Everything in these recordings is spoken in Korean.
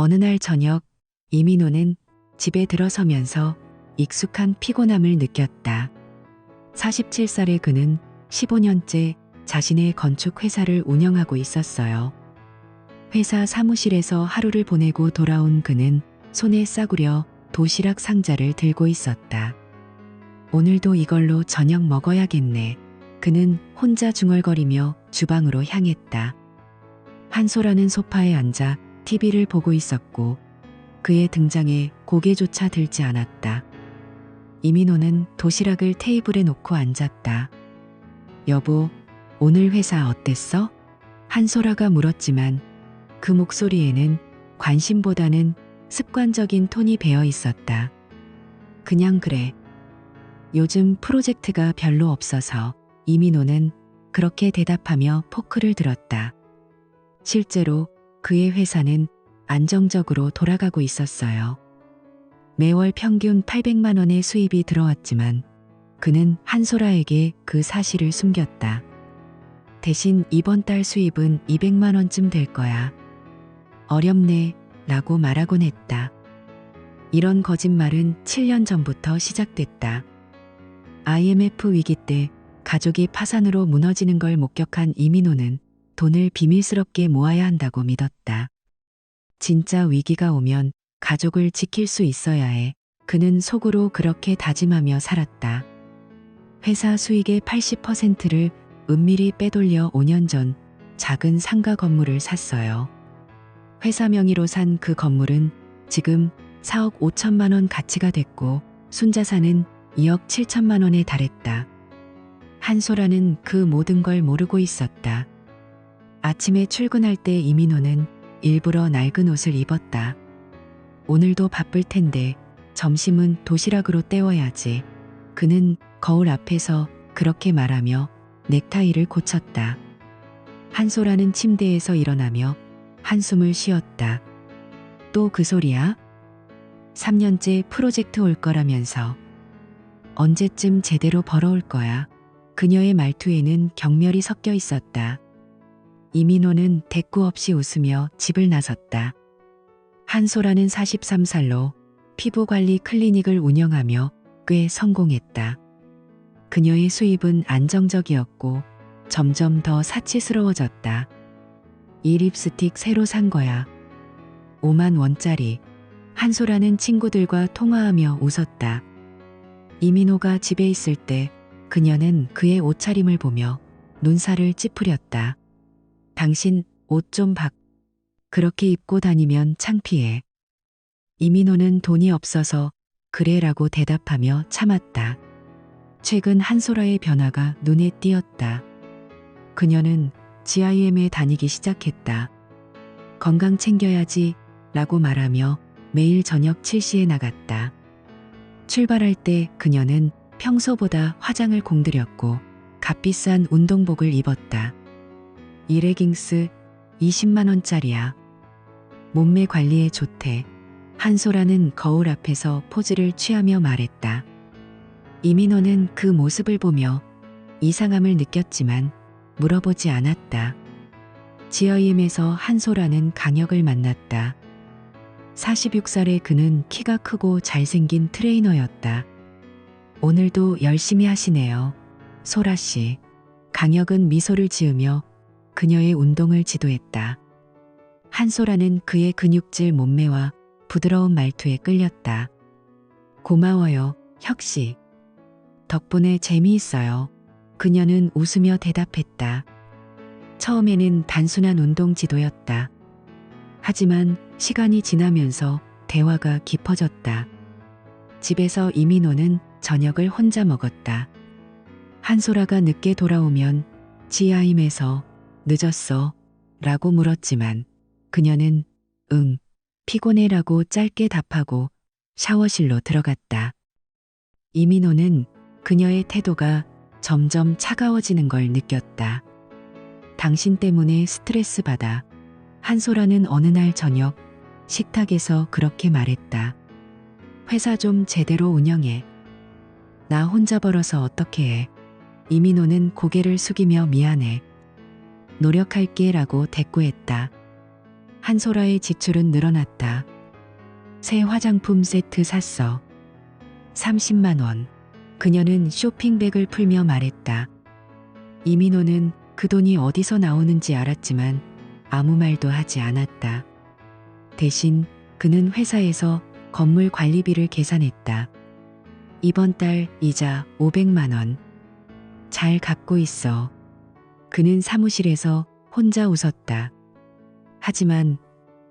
어느 날 저녁 이민호는 집에 들어서면서 익숙한 피곤함을 느꼈다. 47살의 그는 15년째 자신의 건축 회사를 운영하고 있었어요. 회사 사무실에서 하루를 보내고 돌아온 그는 손에 싸구려 도시락 상자를 들고 있었다. 오늘도 이걸로 저녁 먹어야겠네. 그는 혼자 중얼거리며 주방으로 향했다. 한솔아는 소파에 앉아 TV를 보고 있었고 그의 등장에 고개조차 들지 않았다. 이민호는 도시락을 테이블에 놓고 앉았다. 여보, 오늘 회사 어땠어? 한솔아가 물었지만 그 목소리에는 관심보다는 습관적인 톤이 배어 있었다. 그냥 그래. 요즘 프로젝트가 별로 없어서. 이민호는 그렇게 대답하며 포크를 들었다. 실제로 그의 회사는 안정적으로 돌아가고 있었어요. 매월 평균 800만 원의 수입이 들어왔지만 그는 한솔아에게 그 사실을 숨겼다. 대신 이번 달 수입은 200만 원쯤 될 거야. 어렵네 라고 말하곤 했다. 이런 거짓말은 7년 전부터 시작됐다. IMF 위기 때 가족이 파산으로 무너지는 걸 목격한 이민호는 돈을 비밀스럽게 모아야 한다고 믿었다. 진짜 위기가 오면 가족을 지킬 수 있어야 해. 그는 속으로 그렇게 다짐하며 살았다. 회사 수익의 80%를 은밀히 빼돌려 5년 전 작은 상가 건물을 샀어요. 회사 명의로 산 그 건물은 지금 4억 5천만 원 가치가 됐고 순자산은 2억 7천만 원에 달했다. 한솔아는 그 모든 걸 모르고 있었다. 아침에 출근할 때 이민호는 일부러 낡은 옷을 입었다. 오늘도 바쁠 텐데 점심은 도시락으로 때워야지. 그는 거울 앞에서 그렇게 말하며 넥타이를 고쳤다. 한솔아는 침대에서 일어나며 한숨을 쉬었다. 또 그 소리야? 3년째 프로젝트 올 거라면서. 언제쯤 제대로 벌어올 거야. 그녀의 말투에는 경멸이 섞여 있었다. 이민호는 대꾸 없이 웃으며 집을 나섰다. 한솔아는 43살로 피부관리 클리닉을 운영하며 꽤 성공했다. 그녀의 수입은 안정적이었고 점점 더 사치스러워졌다. 이 립스틱 새로 산 거야. 5만 원짜리. 한솔아는 친구들과 통화하며 웃었다. 이민호가 집에 있을 때 그녀는 그의 옷차림을 보며 눈살을 찌푸렸다. 당신 옷 좀 그렇게 입고 다니면 창피해. 이민호는 돈이 없어서 그래라고 대답하며 참았다. 최근 한솔아의 변화가 눈에 띄었다. 그녀는 GIM에 다니기 시작했다. 건강 챙겨야지 라고 말하며 매일 저녁 7시에 나갔다. 출발할 때 그녀는 평소보다 화장을 공들였고 값비싼 운동복을 입었다. 이 레깅스 20만 원짜리야. 몸매 관리에 좋대. 한솔아는 거울 앞에서 포즈를 취하며 말했다. 이민호는 그 모습을 보며 이상함을 느꼈지만 물어보지 않았다. GIM에서 한솔아는 강혁을 만났다. 46살의 그는 키가 크고 잘생긴 트레이너였다. 오늘도 열심히 하시네요, 소라 씨. 강혁은 미소를 지으며 그녀의 운동을 지도했다. 한솔아는 그의 근육질 몸매와 부드러운 말투에 끌렸다. 고마워요, 혁씨. 덕분에 재미있어요. 그녀는 웃으며 대답했다. 처음에는 단순한 운동 지도였다. 하지만 시간이 지나면서 대화가 깊어졌다. 집에서 이민호는 저녁을 혼자 먹었다. 한솔아가 늦게 돌아오면 GIM에서 늦었어 라고 물었지만 그녀는 응, 피곤해라고 짧게 답하고 샤워실로 들어갔다. 이민호는 그녀의 태도가 점점 차가워지는 걸 느꼈다. 당신 때문에 스트레스 받아. 한솔아는 어느 날 저녁 식탁에서 그렇게 말했다. 회사 좀 제대로 운영해. 나 혼자 벌어서 어떻게 해. 이민호는 고개를 숙이며 미안해. 노력할게 라고 대꾸했다. 한소라의 지출은 늘어났다. 새 화장품 세트 샀어. 30만 원. 그녀는 쇼핑백을 풀며 말했다. 이민호는 그 돈이 어디서 나오는지 알았지만 아무 말도 하지 않았다. 대신 그는 회사에서 건물 관리비를 계산했다. 이번 달 이자 500만 원. 잘 갚고 있어. 그는 사무실에서 혼자 웃었다. 하지만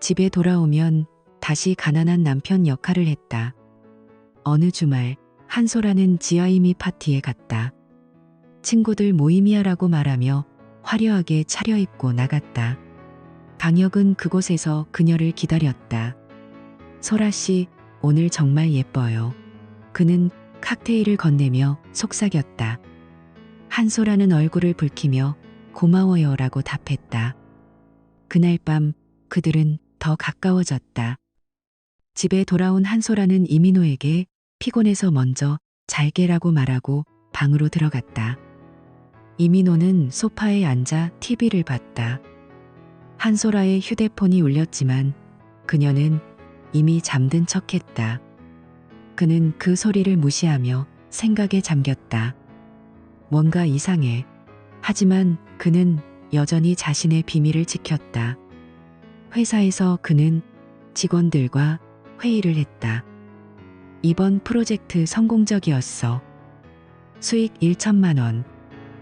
집에 돌아오면 다시 가난한 남편 역할을 했다. 어느 주말 한소라는 지아이미 파티에 갔다. 친구들 모임이야라고 말하며 화려하게 차려입고 나갔다. 강혁은 그곳에서 그녀를 기다렸다. 소라 씨, 오늘 정말 예뻐요. 그는 칵테일을 건네며 속삭였다. 한소라는 얼굴을 붉히며 고마워요라고 답했다. 그날 밤 그들은 더 가까워졌다. 집에 돌아온 한소라는 이민호에게 피곤해서 먼저 잘게라고 말하고 방으로 들어갔다. 이민호는 소파에 앉아 TV를 봤다. 한소라의 휴대폰이 울렸지만 그녀는 이미 잠든 척했다. 그는 그 소리를 무시하며 생각에 잠겼다. 뭔가 이상해. 하지만 그는 여전히 자신의 비밀을 지켰다. 회사에서 그는 직원들과 회의를 했다. 이번 프로젝트 성공적이었어. 수익 1천만 원.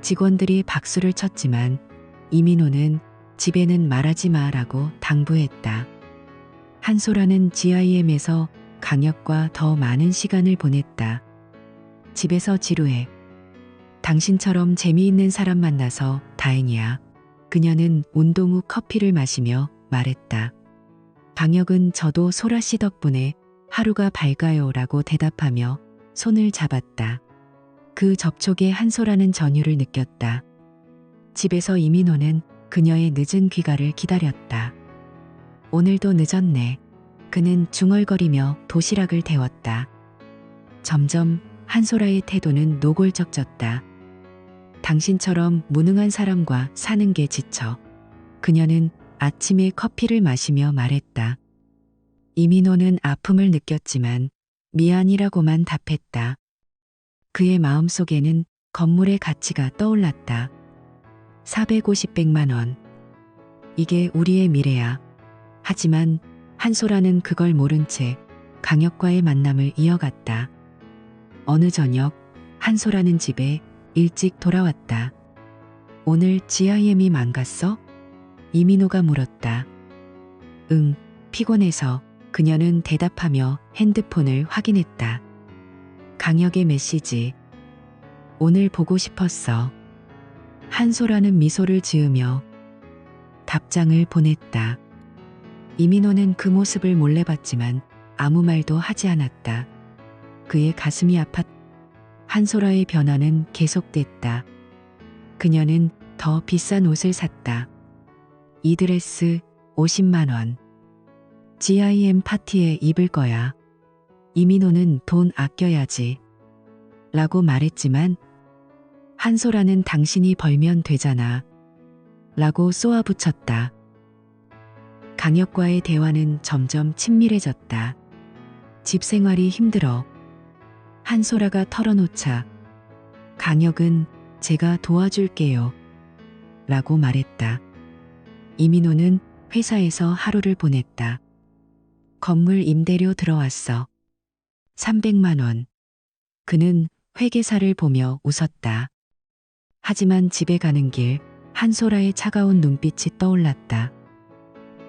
직원들이 박수를 쳤지만 이민호는 집에는 말하지 마라고 당부했다. 한소라는 GIM에서 강혁과 더 많은 시간을 보냈다. 집에서 지루해. 당신처럼 재미있는 사람 만나서 다행이야. 그녀는 운동 후 커피를 마시며 말했다. 강혁은 저도 소라 씨 덕분에 하루가 밝아요라고 대답하며 손을 잡았다. 그 접촉에 한소라는 전율을 느꼈다. 집에서 이민호는 그녀의 늦은 귀가를 기다렸다. 오늘도 늦었네. 그는 중얼거리며 도시락을 데웠다. 점점 한소라의 태도는 노골적졌다. 당신처럼 무능한 사람과 사는 게 지쳐. 그녀는 아침에 커피를 마시며 말했다. 이민호는 아픔을 느꼈지만 미안이라고만 답했다. 그의 마음속에는 건물의 가치가 떠올랐다. 450백만 원. 이게 우리의 미래야. 하지만 한소라는 그걸 모른 채 강혁과의 만남을 이어갔다. 어느 저녁 한소라는 집에 일찍 돌아왔다. 오늘 GIM이 망갔어? 이민호가 물었다. 응, 피곤해서. 그녀는 대답하며 핸드폰을 확인했다. 강혁의 메시지. 오늘 보고 싶었어. 한소라는 미소를 지으며 답장을 보냈다. 이민호는 그 모습을 몰래 봤지만 아무 말도 하지 않았다. 그의 가슴이 아팠다. 한소라의 변화는 계속됐다. 그녀는 더 비싼 옷을 샀다. 이 드레스 50만 원. GIM 파티에 입을 거야. 이민호는 돈 아껴야지. 라고 말했지만 한소라는 당신이 벌면 되잖아. 라고 쏘아붙였다. 강혁과의 대화는 점점 친밀해졌다. 집 생활이 힘들어. 한소라가 털어놓자 강혁은 제가 도와줄게요. 라고 말했다. 이민호는 회사에서 하루를 보냈다. 건물 임대료 들어왔어. 300만 원. 그는 회계사를 보며 웃었다. 하지만 집에 가는 길 한소라의 차가운 눈빛이 떠올랐다.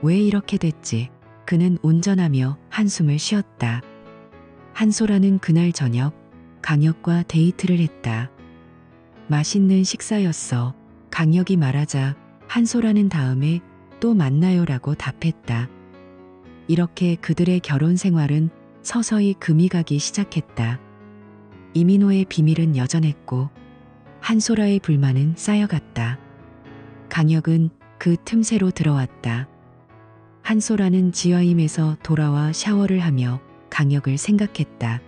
왜 이렇게 됐지? 그는 운전하며 한숨을 쉬었다. 한소라는 그날 저녁 강혁과 데이트를 했다. 맛있는 식사였어. 강혁이 말하자 한소라는 다음에 또 만나요라고 답했다. 이렇게 그들의 결혼 생활은 서서히 금이 가기 시작했다. 이민호의 비밀은 여전했고 한소라의 불만은 쌓여갔다. 강혁은 그 틈새로 들어왔다. 한소라는 GIM에서 돌아와 샤워를 하며 강혁을 생각했다.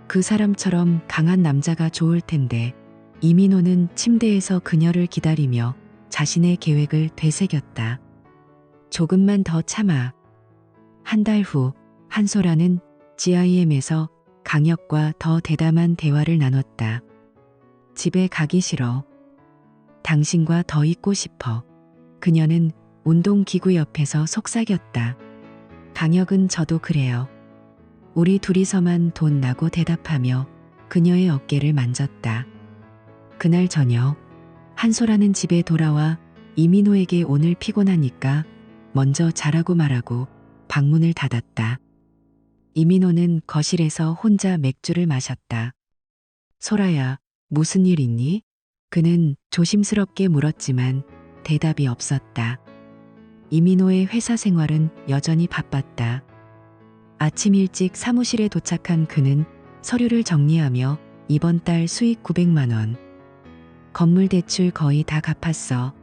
그 사람처럼 강한 남자가 좋을 텐데. 이민호는 침대에서 그녀를 기다리며 자신의 계획을 되새겼다. 조금만 더 참아. 한 달 후 한소라는 GIM에서 강혁과 더 대담한 대화를 나눴다. 집에 가기 싫어. 당신과 더 있고 싶어. 그녀는 운동기구 옆에서 속삭였다. 강혁은 저도 그래요. 우리 둘이서만 돈 나고 대답하며 그녀의 어깨를 만졌다. 그날 저녁 한소라는 집에 돌아와 이민호에게 오늘 피곤하니까 먼저 자라고 말하고 방문을 닫았다. 이민호는 거실에서 혼자 맥주를 마셨다. 소라야, 무슨 일 있니? 그는 조심스럽게 물었지만 대답이 없었다. 이민호의 회사 생활은 여전히 바빴다. 아침 일찍 사무실에 도착한 그는 서류를 정리하며 이번 달 수익 900만 원. 건물 대출 거의 다 갚았어.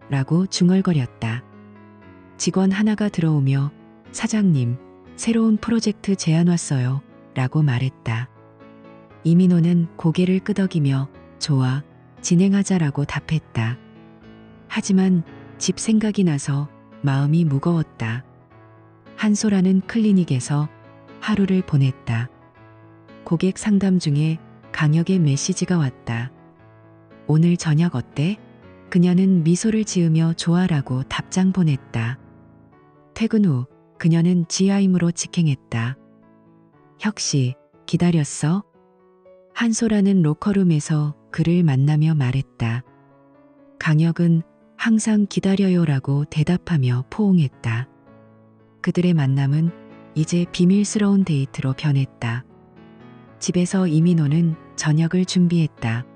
라고 중얼거렸다. 직원 하나가 들어오며 사장님, 새로운 프로젝트 제안 왔어요. 라고 말했다. 이민호는 고개를 끄덕이며 좋아, 진행하자라고 답했다. 하지만 집 생각이 나서 마음이 무거웠다. 한소라는 클리닉에서 하루를 보냈다. 고객 상담 중에 강혁의 메시지가 왔다. 오늘 저녁 어때? 그녀는 미소를 지으며 좋아라고 답장 보냈다. 퇴근 후 그녀는 GIM으로 직행했다. 혁씨, 기다렸어? 한소라는 로커룸에서 그를 만나며 말했다. 강혁은 항상 기다려요라고 대답하며 포옹했다. 그들의 만남은 이제 비밀스러운 데이트로 변했다. 집에서 이민호는 저녁을 준비했다.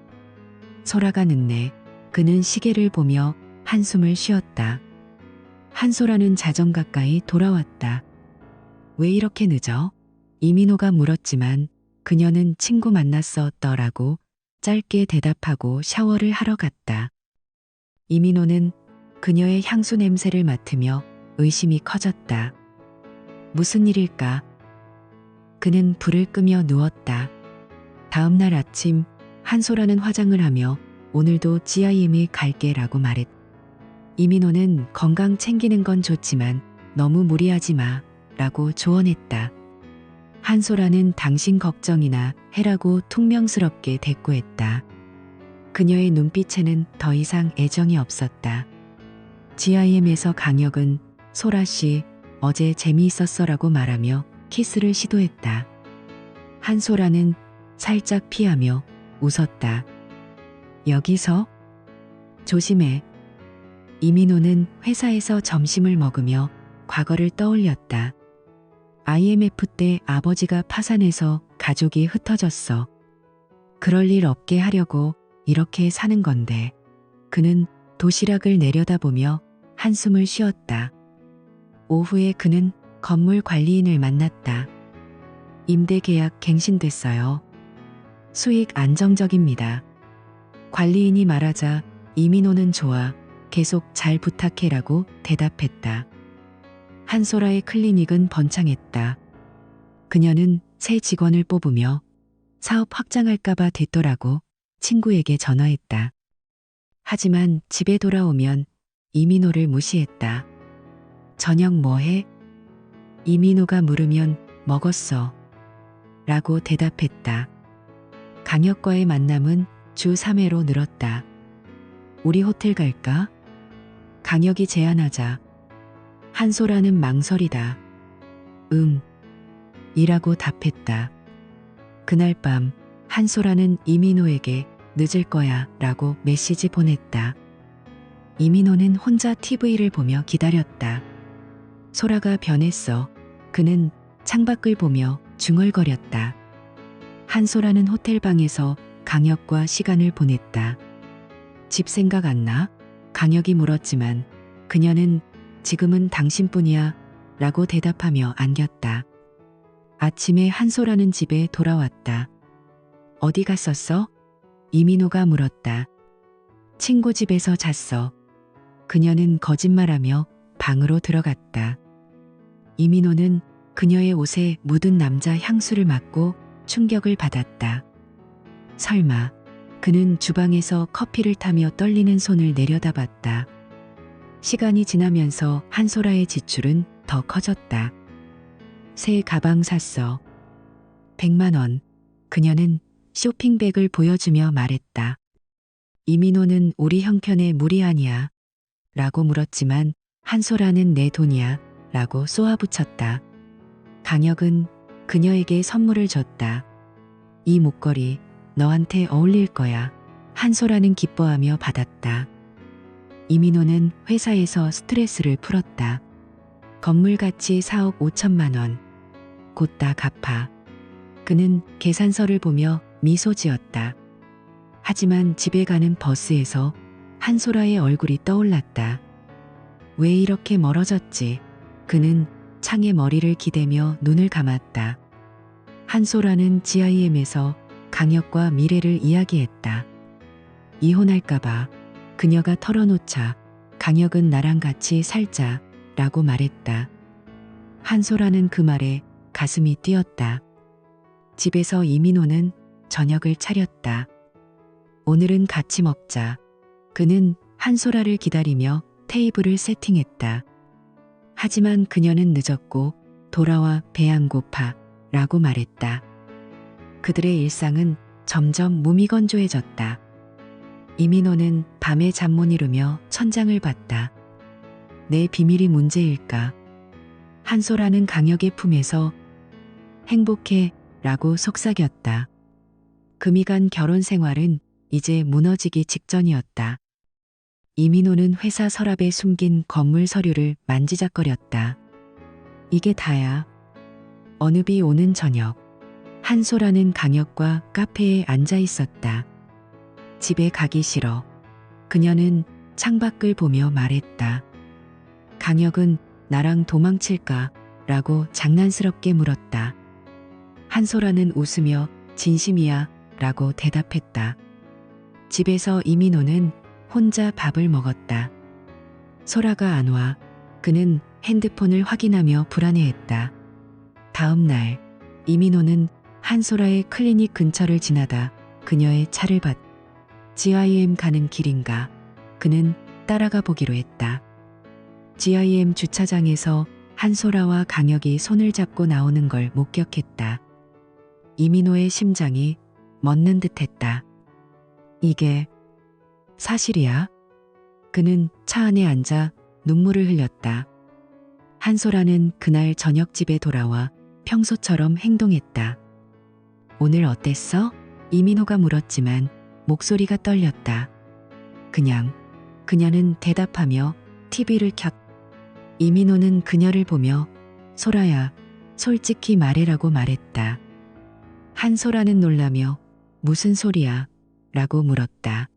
소라가 늦네. 그는 시계를 보며 한숨을 쉬었다. 한소라는 자정 가까이 돌아왔다. 왜 이렇게 늦어? 이민호가 물었지만 그녀는 친구 만났었더라고 짧게 대답하고 샤워를 하러 갔다. 이민호는 그녀의 향수 냄새를 맡으며 의심이 커졌다. 무슨 일일까? 그는 불을 끄며 누웠다. 다음 날 아침 한소라는 화장을 하며 오늘도 GIM에 갈게라고 말했다. 이민호는 건강 챙기는 건 좋지만 너무 무리하지 마 라고 조언했다. 한소라는 당신 걱정이나 해라고 퉁명스럽게 대꾸했다. 그녀의 눈빛에는 더 이상 애정이 없었다. GIM에서 강혁은 소라씨 어제 재미있었어라고 말하며 키스를 시도했다. 한소라는 살짝 피하며 웃었다. 여기서? 조심해. 이민호는 회사에서 점심을 먹으며 과거를 떠올렸다. IMF 때 아버지가 파산해서 가족이 흩어졌어. 그럴 일 없게 하려고 이렇게 사는 건데. 그는 도시락을 내려다보며 한숨을 쉬었다. 오후에 그는 건물 관리인을 만났다. 임대 계약 갱신됐어요. 수익 안정적입니다. 관리인이 말하자 이민호는 좋아, 계속 잘 부탁해라고 대답했다. 한소라의 클리닉은 번창했다. 그녀는 새 직원을 뽑으며 사업 확장할까봐 됐더라고 친구에게 전화했다. 하지만 집에 돌아오면 이민호를 무시했다. 저녁 뭐 해? 이민호가 물으면 먹었어. 라고 대답했다. 강혁과의 만남은 주 3회로 늘었다. 우리 호텔 갈까? 강혁이 제안하자 한소라는 망설이다. 이라고 답했다. 그날 밤 한소라는 이민호에게 늦을 거야 라고 메시지 보냈다. 이민호는 혼자 TV를 보며 기다렸다. 소라가 변했어. 그는 창밖을 보며 중얼거렸다. 한소라는 호텔방에서 강혁과 시간을 보냈다. 집 생각 안 나? 강혁이 물었지만 그녀는 지금은 당신뿐이야 라고 대답하며 안겼다. 아침에 한소라는 집에 돌아왔다. 어디 갔었어? 이민호가 물었다. 친구 집에서 잤어. 그녀는 거짓말하며 방으로 들어갔다. 이민호는 그녀의 옷에 묻은 남자 향수를 맡고 충격을 받았다. 설마. 그는 주방에서 커피를 타며 떨리는 손을 내려다봤다. 시간이 지나면서 한소라의 지출은 더 커졌다. 새 가방 샀어. 100만 원. 그녀는 쇼핑백을 보여주며 말했다. 이민호는 우리 형편에 무리하냐? 라고 물었지만 한소라는 내 돈이야. 라고 쏘아붙였다. 강혁은 그녀에게 선물을 줬다. 이 목걸이 너한테 어울릴 거야. 한소라는 기뻐하며 받았다. 이민호는 회사에서 스트레스를 풀었다. 건물 가치 4억 5천만 원. 곧 다 갚아. 그는 계산서를 보며 미소 지었다. 하지만 집에 가는 버스에서 한소라의 얼굴이 떠올랐다. 왜 이렇게 멀어졌지? 그는 창에 머리를 기대며 눈을 감았다. 한소라는 GIM에서 강혁과 미래를 이야기했다. 이혼할까봐. 그녀가 털어놓자 강혁은 나랑 같이 살자 라고 말했다. 한소라는 그 말에 가슴이 뛰었다. 집에서 이민호는 저녁을 차렸다. 오늘은 같이 먹자. 그는 한소라를 기다리며 테이블을 세팅했다. 하지만 그녀는 늦었고 돌아와 배 안 고파 라고 말했다. 그들의 일상은 점점 무미건조해졌다. 이민호는 밤에 잠 못 이루며 천장을 봤다. 내 비밀이 문제일까? 한소라는 강혁의 품에서 행복해 라고 속삭였다. 금이 간 결혼 생활은 이제 무너지기 직전이었다. 이민호는 회사 서랍에 숨긴 건물 서류를 만지작거렸다. 이게 다야. 어느 비 오는 저녁, 한소라는 강혁과 카페에 앉아 있었다. 집에 가기 싫어. 그녀는 창밖을 보며 말했다. 강혁은 나랑 도망칠까? 라고 장난스럽게 물었다. 한소라는 웃으며 진심이야 라고 대답했다. 집에서 이민호는 혼자 밥을 먹었다. 소라가 안 와. 그는 핸드폰을 확인하며 불안해했다. 다음 날 이민호는 한소라의 클리닉 근처를 지나다 그녀의 차를 봤다. GIM 가는 길인가? 그는 따라가 보기로 했다. GIM 주차장에서 한소라와 강혁이 손을 잡고 나오는 걸 목격했다. 이민호의 심장이 멎는 듯했다. 이게 사실이야? 그는 차 안에 앉아 눈물을 흘렸다. 한소라는 그날 저녁 집에 돌아와 평소처럼 행동했다. 오늘 어땠어? 이민호가 물었지만 목소리가 떨렸다. 그냥. 그녀는 대답하며 TV를 켰다. 이민호는 그녀를 보며 소라야, 솔직히 말해라고 말했다. 한소라는 놀라며 무슨 소리야? 라고 물었다.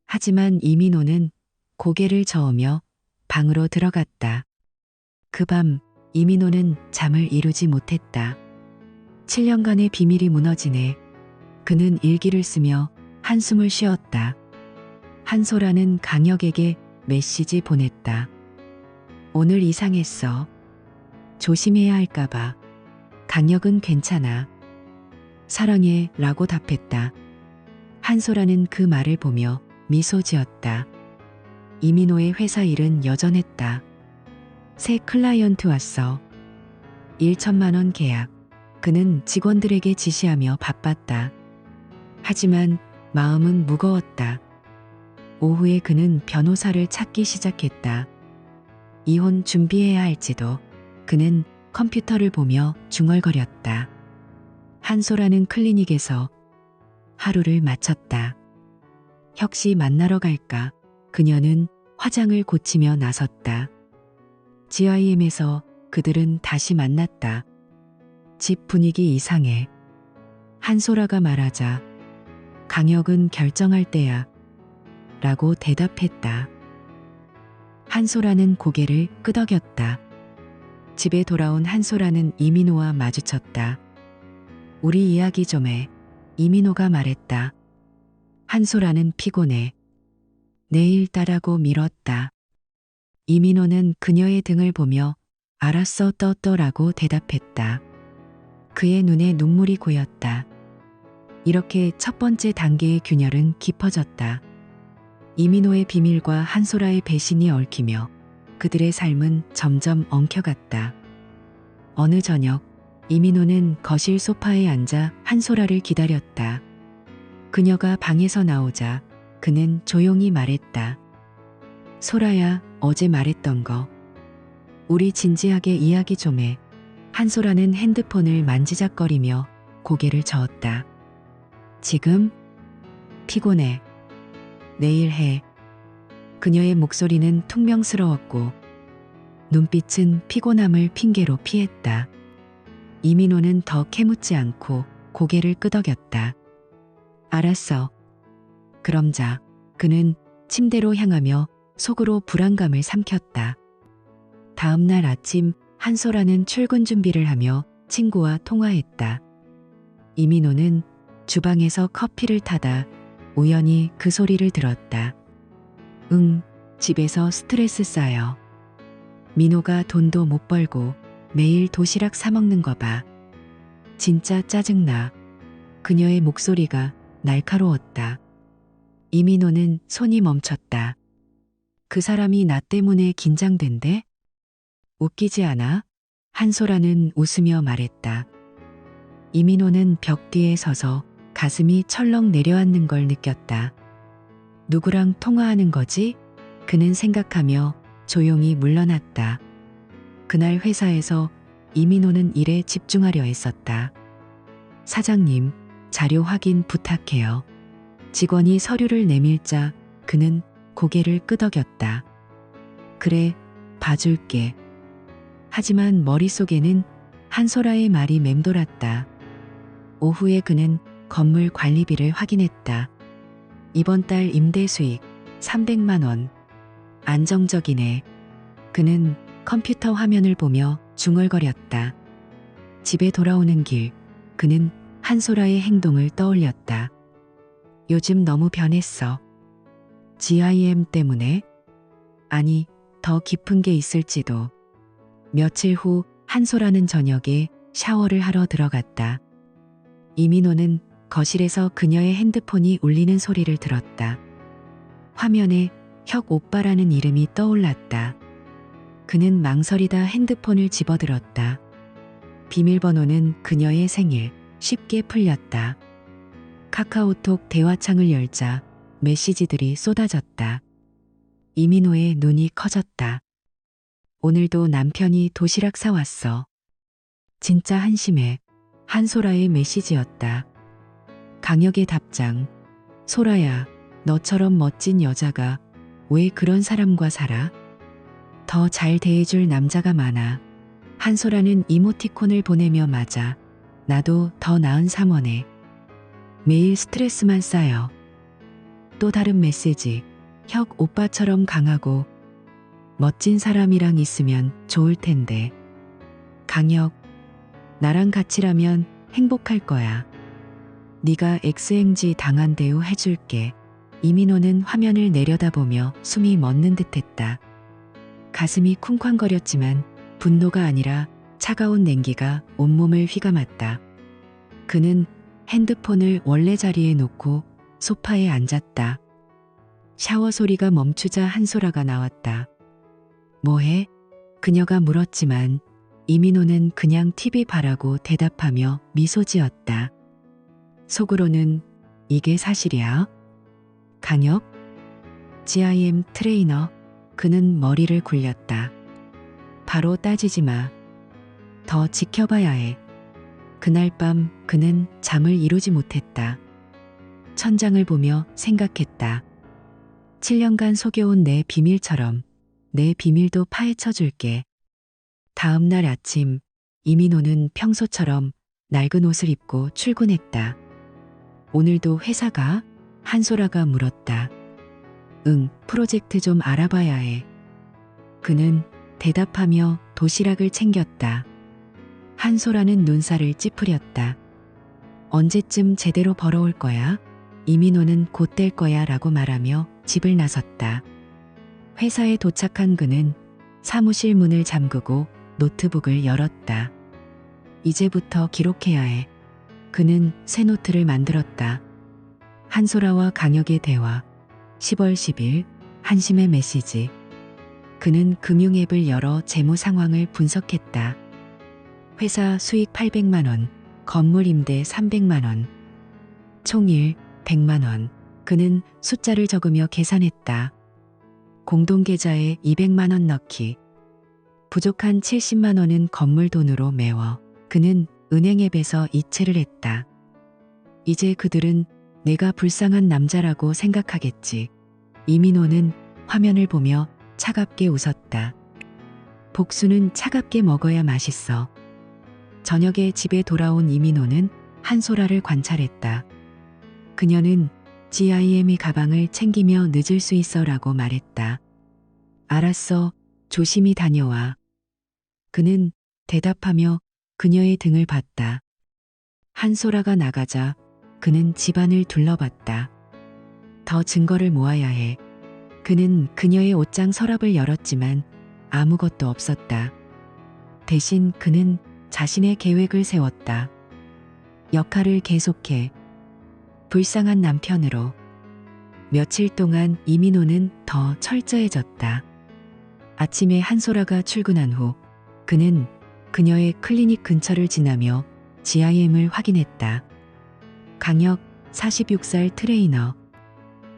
하지만 이민호는 고개를 저으며 방으로 들어갔다. 그 밤 이민호는 잠을 이루지 못했다. 7년간의 비밀이 무너지네. 그는 일기를 쓰며 한숨을 쉬었다. 한소라는 강혁에게 메시지 보냈다. 오늘 이상했어. 조심해야 할까봐. 강혁은 괜찮아. 사랑해 라고 답했다. 한소라는 그 말을 보며 미소 지었다. 이민호의 회사 일은 여전했다. 새 클라이언트 왔어. 1천만 원 계약. 그는 직원들에게 지시하며 바빴다. 하지만 마음은 무거웠다. 오후에 그는 변호사를 찾기 시작했다. 이혼 준비해야 할지도. 그는 컴퓨터를 보며 중얼거렸다. 한소라는 클리닉에서 하루를 마쳤다. 혁씨 만나러 갈까? 그녀는 화장을 고치며 나섰다. GIM에서 그들은 다시 만났다. 집 분위기 이상해. 한소라가 말하자 강혁은 결정할 때야 라고 대답했다. 한소라는 고개를 끄덕였다. 집에 돌아온 한소라는 이민호와 마주쳤다. 우리 이야기 좀 해. 이민호가 말했다. 한소라는 피곤해. 내일 따라고 미뤘다. 이민호는 그녀의 등을 보며 알았어 떠떠라고 대답했다. 그의 눈에 눈물이 고였다. 이렇게 첫 번째 단계의 균열은 깊어졌다. 이민호의 비밀과 한소라의 배신이 얽히며 그들의 삶은 점점 엉켜갔다. 어느 저녁 이민호는 거실 소파에 앉아 한소라를 기다렸다. 그녀가 방에서 나오자 그는 조용히 말했다. 소라야, 어제 말했던 거. 우리 진지하게 이야기 좀 해. 한소라는 핸드폰을 만지작거리며 고개를 저었다. 지금? 피곤해. 내일 해. 그녀의 목소리는 퉁명스러웠고 눈빛은 피곤함을 핑계로 피했다. 이민호는 더 캐묻지 않고 고개를 끄덕였다. 알았어. 그럼 자. 그는 침대로 향하며 속으로 불안감을 삼켰다. 다음 날 아침 한소라는 출근 준비를 하며 친구와 통화했다. 이민호는 주방에서 커피를 타다 우연히 그 소리를 들었다. 응, 집에서 스트레스 쌓여. 민호가 돈도 못 벌고 매일 도시락 사 먹는 거 봐. 진짜 짜증나. 그녀의 목소리가 날카로웠다. 이민호는 손이 멈췄다. 그 사람이 나 때문에 긴장된대? 웃기지 않아? 한소라는 웃으며 말했다. 이민호는 벽 뒤에 서서 가슴이 철렁 내려앉는 걸 느꼈다. 누구랑 통화하는 거지? 그는 생각하며 조용히 물러났다. 그날 회사에서 이민호는 일에 집중하려 했었다. 사장님, 자료 확인 부탁해요. 직원이 서류를 내밀자 그는 고개를 끄덕였다. 그래, 봐줄게. 하지만 머릿속에는 한소라의 말이 맴돌았다. 오후에 그는 건물 관리비를 확인했다. 이번 달 임대 수익 300만 원. 안정적이네. 그는 컴퓨터 화면을 보며 중얼거렸다. 집에 돌아오는 길, 그는 한소라의 행동을 떠올렸다. 요즘 너무 변했어. GIM 때문에? 아니, 더 깊은 게 있을지도. 며칠 후 한소라는 저녁에 샤워를 하러 들어갔다. 이민호는 거실에서 그녀의 핸드폰이 울리는 소리를 들었다. 화면에 혁 오빠라는 이름이 떠올랐다. 그는 망설이다 핸드폰을 집어들었다. 비밀번호는 그녀의 생일, 쉽게 풀렸다. 카카오톡 대화창을 열자 메시지들이 쏟아졌다. 이민호의 눈이 커졌다. 오늘도 남편이 도시락 사왔어. 진짜 한심해. 한소라의 메시지였다. 강혁의 답장. 소라야, 너처럼 멋진 여자가 왜 그런 사람과 살아? 더 잘 대해줄 남자가 많아. 한소라는 이모티콘을 보내며 맞아. 나도 더 나은 상원해. 매일 스트레스만 쌓여. 또 다른 메시지. 혁 오빠처럼 강하고 멋진 사람이랑 있으면 좋을 텐데. 강혁, 나랑 같이라면 행복할 거야. 네가 XNG 당한 대우 해줄게. 이민호는 화면을 내려다보며 숨이 멎는 듯했다. 가슴이 쿵쾅거렸지만 분노가 아니라 차가운 냉기가 온몸을 휘감았다. 그는 핸드폰을 원래 자리에 놓고 소파에 앉았다. 샤워 소리가 멈추자 한소라가 나왔다. 뭐해? 그녀가 물었지만 이민호는 그냥 TV 봐라고 대답하며 미소 지었다. 속으로는 이게 사실이야? 강혁? GIM 트레이너? 그는 머리를 굴렸다. 바로 따지지 마. 더 지켜봐야 해. 그날 밤 그는 잠을 이루지 못했다. 천장을 보며 생각했다. 7년간 속여온 내 비밀처럼 내 비밀도 파헤쳐 줄게. 다음 날 아침 이민호는 평소처럼 낡은 옷을 입고 출근했다. 오늘도 회사가? 한소라가 물었다. 응, 프로젝트 좀 알아봐야 해. 그는 대답하며 도시락을 챙겼다. 한소라는 눈살을 찌푸렸다. 언제쯤 제대로 벌어올 거야? 이민호는 곧 될 거야 라고 말하며 집을 나섰다. 회사에 도착한 그는 사무실 문을 잠그고 노트북을 열었다. 이제부터 기록해야 해. 그는 새 노트를 만들었다. 한소라와 강혁의 대화. 10월 10일 한심의 메시지. 그는 금융앱을 열어 재무 상황을 분석했다. 회사 수익 800만 원, 건물 임대 300만 원, 총일 100만 원. 그는 숫자를 적으며 계산했다. 공동계좌에 200만 원 넣기. 부족한 70만 원은 건물 돈으로 메워 그는 은행 앱에서 이체를 했다. 이제 그들은 내가 불쌍한 남자라고 생각하겠지. 이민호는 화면을 보며 차갑게 웃었다. 복수는 차갑게 먹어야 맛있어. 저녁에 집에 돌아온 이민호는 한소라를 관찰했다. 그녀는 GIME 가방을 챙기며 늦을 수 있어 라고 말했다. 알았어, 조심히 다녀와. 그는 대답하며 그녀의 등을 봤다. 한소라가 나가자 그는 집안을 둘러봤다. 더 증거를 모아야 해. 그는 그녀의 옷장 서랍을 열었지만 아무것도 없었다. 대신 그는 자신의 계획을 세웠다. 역할을 계속해. 불쌍한 남편으로. 며칠 동안 이민호는 더 철저해졌다. 아침에 한소라가 출근한 후 그는 그녀의 클리닉 근처를 지나며 GIM을 확인했다. 강혁 46살 트레이너.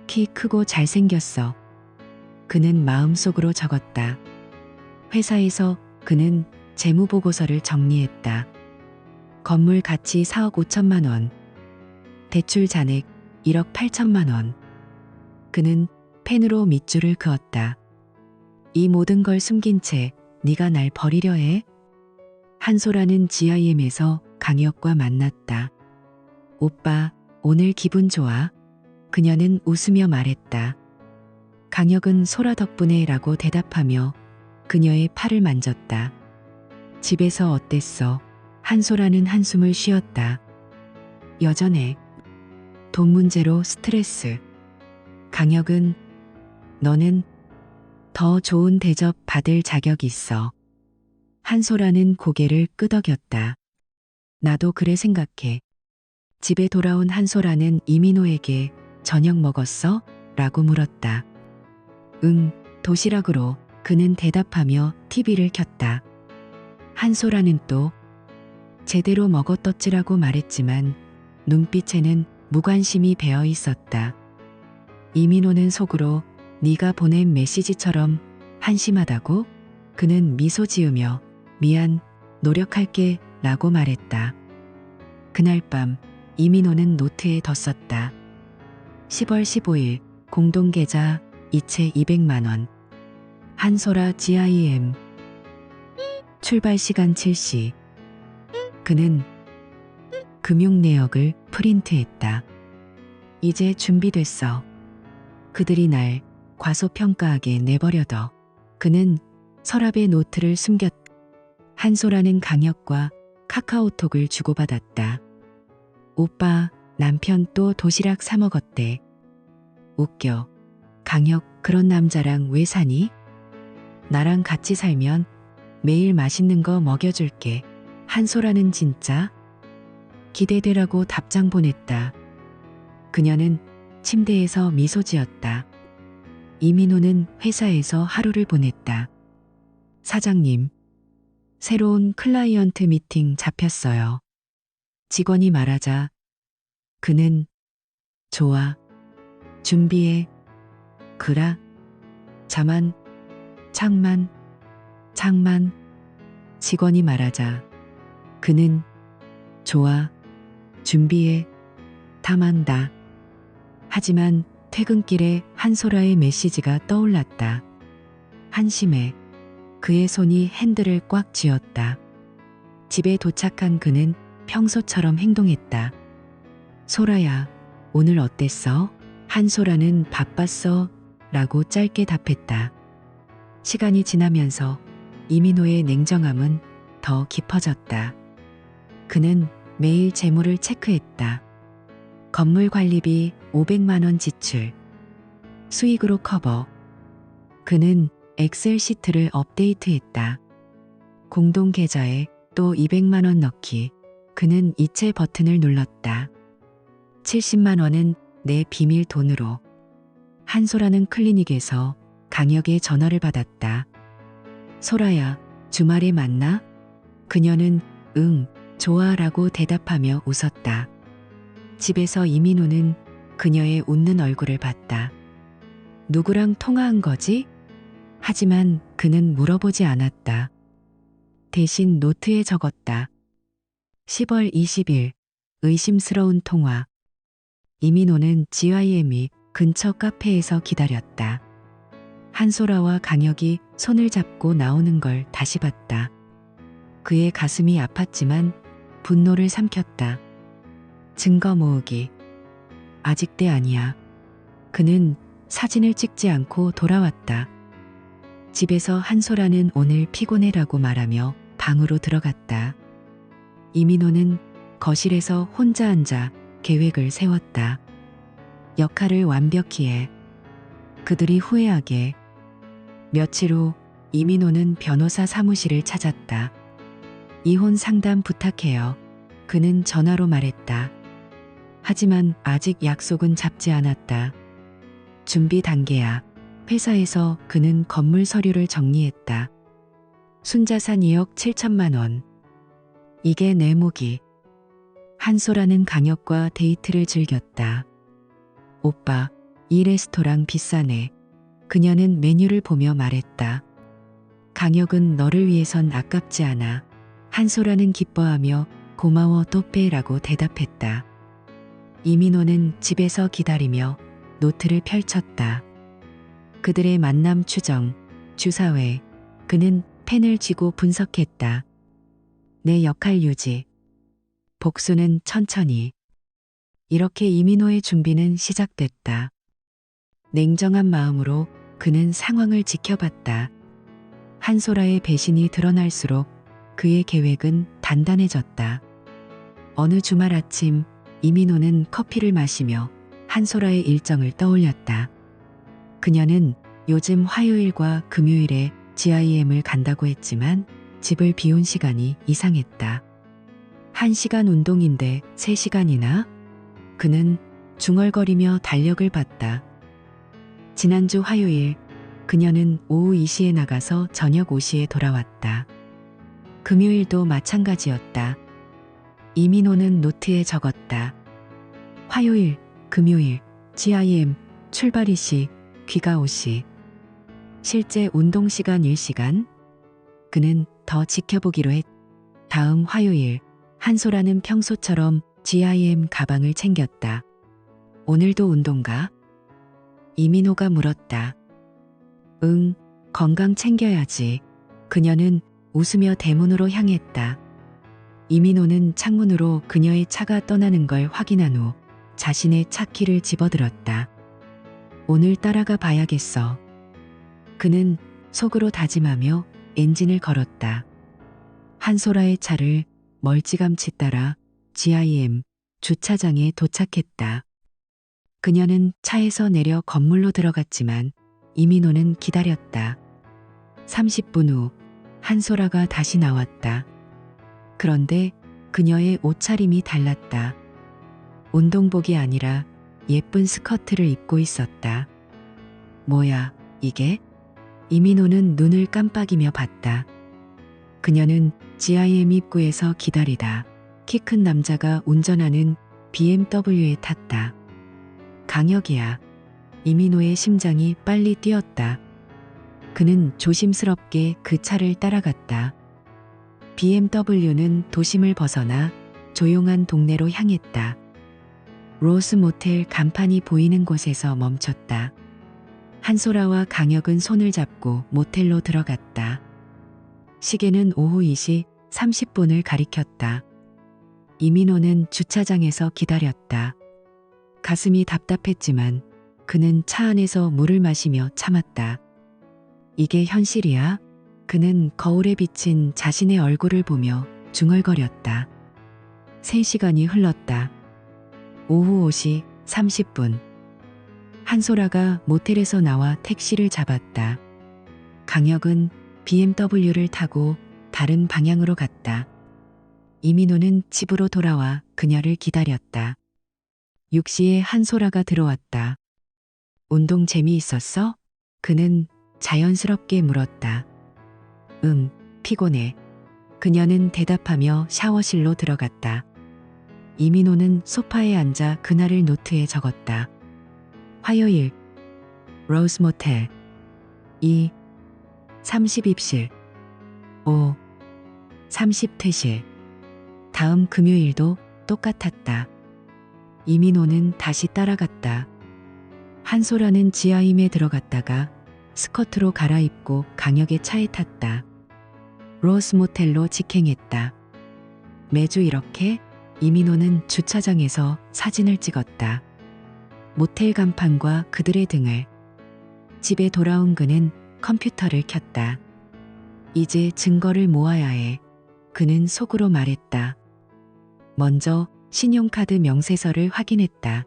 키 크고 잘생겼어. 그는 마음속으로 적었다. 회사에서 그는 재무보고서를 정리했다. 건물 가치 4억 5천만 원. 대출 잔액 1억 8천만 원. 그는 펜으로 밑줄을 그었다. 이 모든 걸 숨긴 채 네가 날 버리려 해? 한소라는 GIM에서 강혁과 만났다. 오빠, 오늘 기분 좋아? 그녀는 웃으며 말했다. 강혁은 소라 덕분에 라고 대답하며 그녀의 팔을 만졌다. 집에서 어땠어? 한소라는 한숨을 쉬었다. 여전해. 돈 문제로 스트레스. 강혁은 너는 더 좋은 대접 받을 자격 있어. 한소라는 고개를 끄덕였다. 나도 그래 생각해. 집에 돌아온 한소라는 이민호에게 저녁 먹었어? 라고 물었다. 응, 도시락으로. 그는 대답하며 TV를 켰다. 한소라는 또 제대로 먹었더지라고 말했지만 눈빛에는 무관심이 배어 있었다. 이민호는 속으로 네가 보낸 메시지처럼 한심하다고? 그는 미소 지으며 미안, 노력할게 라고 말했다. 그날 밤 이민호는 노트에 덧썼다. 10월 15일 공동계좌 이체 200만 원. 한소라 GIM. 출발 시간 7시. 그는 금융 내역을 프린트했다. 이제 준비됐어. 그들이 날 과소평가하게 내버려둬. 그는 서랍에 노트를 숨겼다. 한소라는 강혁과 카카오톡을 주고받았다. 오빠, 남편 또 도시락 사 먹었대. 웃겨. 강혁, 그런 남자랑 왜 사니? 나랑 같이 살면 매일 맛있는 거 먹여줄게. 한소라는 진짜? 기대되라고 답장 보냈다. 그녀는 침대에서 미소 지었다. 이민호는 회사에서 하루를 보냈다. 사장님, 새로운 클라이언트 미팅 잡혔어요. 직원이 말하자 그는 좋아. 준비해. 그라. 자만. 창만. 직원이 말하자 그는 좋아. 준비해. 탐한다. 하지만 퇴근길에 한소라의 메시지가 떠올랐다. 한심해. 그의 손이 핸들을 꽉 쥐었다. 집에 도착한 그는 평소처럼 행동했다. 소라야, 오늘 어땠어? 한소라는 바빴어 라고 짧게 답했다. 시간이 지나면서 이민호의 냉정함은 더 깊어졌다. 그는 매일 재물을 체크했다. 건물 관리비 500만 원 지출. 수익으로 커버. 그는 엑셀 시트를 업데이트했다. 공동 계좌에 또 200만 원 넣기. 그는 이체 버튼을 눌렀다. 70만 원은 내 비밀 돈으로. 한소라는 클리닉에서 강혁의 전화를 받았다. 소라야, 주말에 만나? 그녀는 응, 좋아 라고 대답하며 웃었다. 집에서 이민호는 그녀의 웃는 얼굴을 봤다. 누구랑 통화한 거지? 하지만 그는 물어보지 않았다. 대신 노트에 적었다. 10월 20일, 의심스러운 통화. 이민호는 GIM이 근처 카페에서 기다렸다. 한소라와 강혁이 손을 잡고 나오는 걸 다시 봤다. 그의 가슴이 아팠지만 분노를 삼켰다. 증거 모으기. 아직 때 아니야. 그는 사진을 찍지 않고 돌아왔다. 집에서 한소라는 오늘 피곤해라고 말하며 방으로 들어갔다. 이민호는 거실에서 혼자 앉아 계획을 세웠다. 역할을 완벽히 해. 그들이 후회하게. 며칠 후 이민호는 변호사 사무실을 찾았다. 이혼 상담 부탁해요. 그는 전화로 말했다. 하지만 아직 약속은 잡지 않았다. 준비 단계야. 회사에서 그는 건물 서류를 정리했다. 순자산 2억 7천만 원. 이게 내 무기. 한소라는 강혁과 데이트를 즐겼다. 오빠, 이 레스토랑 비싸네. 그녀는 메뉴를 보며 말했다. 강혁은 너를 위해선 아깝지 않아. 한소라는 기뻐하며 고마워 또빼라고 대답했다. 이민호는 집에서 기다리며 노트를 펼쳤다. 그들의 만남 추정, 주사회. 그는 펜을 쥐고 분석했다. 내 역할 유지. 복수는 천천히. 이렇게 이민호의 준비는 시작됐다. 냉정한 마음으로 그는 상황을 지켜봤다. 한소라의 배신이 드러날수록 그의 계획은 단단해졌다. 어느 주말 아침 이민호는 커피를 마시며 한소라의 일정을 떠올렸다. 그녀는 요즘 화요일과 금요일에 GIM을 간다고 했지만 집을 비운 시간이 이상했다. 1시간 운동인데 3시간이나? 그는 중얼거리며 달력을 봤다. 지난주 화요일 그녀는 오후 2시에 나가서 저녁 5시에 돌아왔다. 금요일도 마찬가지였다. 이민호는 노트에 적었다. 화요일, 금요일, GIM, 출발 2시, 귀가 5시. 실제 운동 시간 1시간? 그는 더 지켜보기로 했. 다음 화요일, 한소라는 평소처럼 GIM 가방을 챙겼다. 오늘도 운동가? 이민호가 물었다. 응, 건강 챙겨야지. 그녀는 웃으며 대문으로 향했다. 이민호는 창문으로 그녀의 차가 떠나는 걸 확인한 후 자신의 차 키를 집어들었다. 오늘 따라가 봐야겠어. 그는 속으로 다짐하며 엔진을 걸었다. 한소라의 차를 멀찌감치 따라 GIM 주차장에 도착했다. 그녀는 차에서 내려 건물로 들어갔지만 이민호는 기다렸다. 30분 후 한소라가 다시 나왔다. 그런데 그녀의 옷차림이 달랐다. 운동복이 아니라 예쁜 스커트를 입고 있었다. 뭐야, 이게? 이민호는 눈을 깜빡이며 봤다. 그녀는 GIM 입구에서 기다리다 키 큰 남자가 운전하는 BMW에 탔다. 강혁이야. 이민호의 심장이 빨리 뛰었다. 그는 조심스럽게 그 차를 따라갔다. BMW는 도심을 벗어나 조용한 동네로 향했다. 로스 모텔 간판이 보이는 곳에서 멈췄다. 한소라와 강혁은 손을 잡고 모텔로 들어갔다. 시계는 오후 2시 30분을 가리켰다. 이민호는 주차장에서 기다렸다. 가슴이 답답했지만 그는 차 안에서 물을 마시며 참았다. 이게 현실이야? 그는 거울에 비친 자신의 얼굴을 보며 중얼거렸다. 3시간이 흘렀다. 오후 5시 30분. 한소라가 모텔에서 나와 택시를 잡았다. 강혁은 BMW를 타고 다른 방향으로 갔다. 이민호는 집으로 돌아와 그녀를 기다렸다. 6시에 한소라가 들어왔다. 운동 재미있었어? 그는 자연스럽게 물었다. 피곤해. 그녀는 대답하며 샤워실로 들어갔다. 이민호는 소파에 앉아 그날을 노트에 적었다. 화요일, 로즈 모텔. 2. 30 입실. 5. 30 퇴실. 다음 금요일도 똑같았다. 이민호는 다시 따라갔다. 한소라는 지하임에 들어갔다가 스커트로 갈아입고 강혁의 차에 탔다. 로스 모텔로 직행했다. 매주 이렇게 이민호는 주차장에서 사진을 찍었다. 모텔 간판과 그들의 등을. 집에 돌아온 그는 컴퓨터를 켰다. 이제 증거를 모아야 해. 그는 속으로 말했다. 먼저 신용카드 명세서를 확인했다.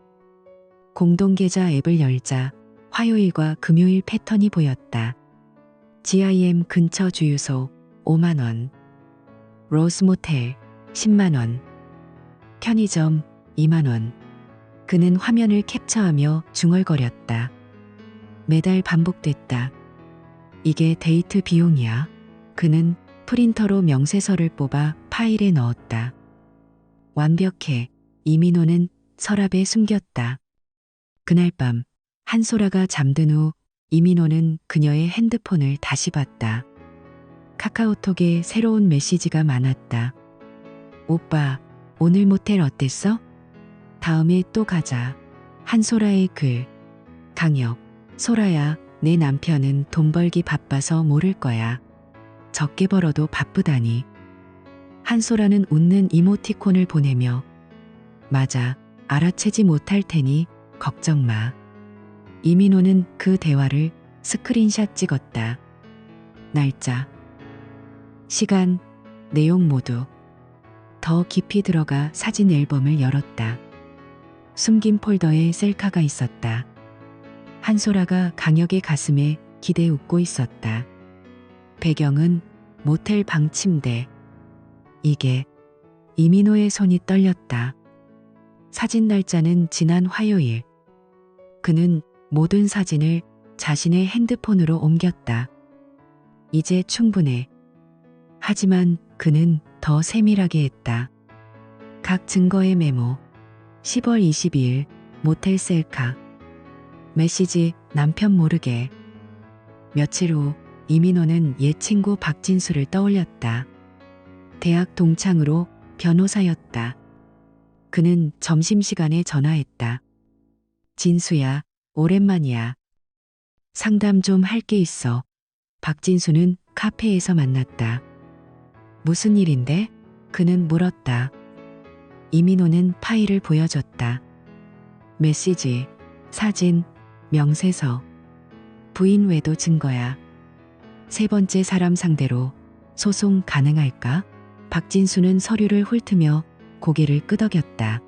공동계좌 앱을 열자 화요일과 금요일 패턴이 보였다. GIM 근처 주유소 5만 원, 로스 모텔 10만 원, 편의점 2만 원. 그는 화면을 캡처하며 중얼거렸다. 매달 반복됐다. 이게 데이트 비용이야. 그는 프린터로 명세서를 뽑아 파일에 넣었다. 완벽해. 이민호는 서랍에 숨겼다. 그날 밤 한소라가 잠든 후 이민호는 그녀의 핸드폰을 다시 봤다. 카카오톡에 새로운 메시지가 많았다. 오빠, 오늘 모텔 어땠어? 다음에 또 가자. 한소라의 글. 강혁, 소라야, 내 남편은 돈 벌기 바빠서 모를 거야. 적게 벌어도 바쁘다니. 한소라는 웃는 이모티콘을 보내며 맞아, 알아채지 못할 테니 걱정 마. 이민호는 그 대화를 스크린샷 찍었다. 날짜, 시간, 내용 모두. 더 깊이 들어가 사진 앨범을 열었다. 숨긴 폴더에 셀카가 있었다. 한소라가 강혁의 가슴에 기대 웃고 있었다. 배경은 모텔 방 침대. 이게. 이민호의 손이 떨렸다. 사진 날짜는 지난 화요일. 그는 모든 사진을 자신의 핸드폰으로 옮겼다. 이제 충분해. 하지만 그는 더 세밀하게 했다. 각 증거의 메모. 10월 22일 모텔 셀카. 메시지 남편 모르게. 며칠 후 이민호는 옛 친구 박진수를 떠올렸다. 대학 동창으로 변호사였다. 그는 점심시간에 전화했다. 진수야, 오랜만이야. 상담 좀 할 게 있어. 박진수는 카페에서 만났다. 무슨 일인데? 그는 물었다. 이민호는 파일을 보여줬다. 메시지, 사진, 명세서. 부인 외도 증거야. 세 번째 사람 상대로 소송 가능할까? 박진수는 서류를 훑으며 고개를 끄덕였다.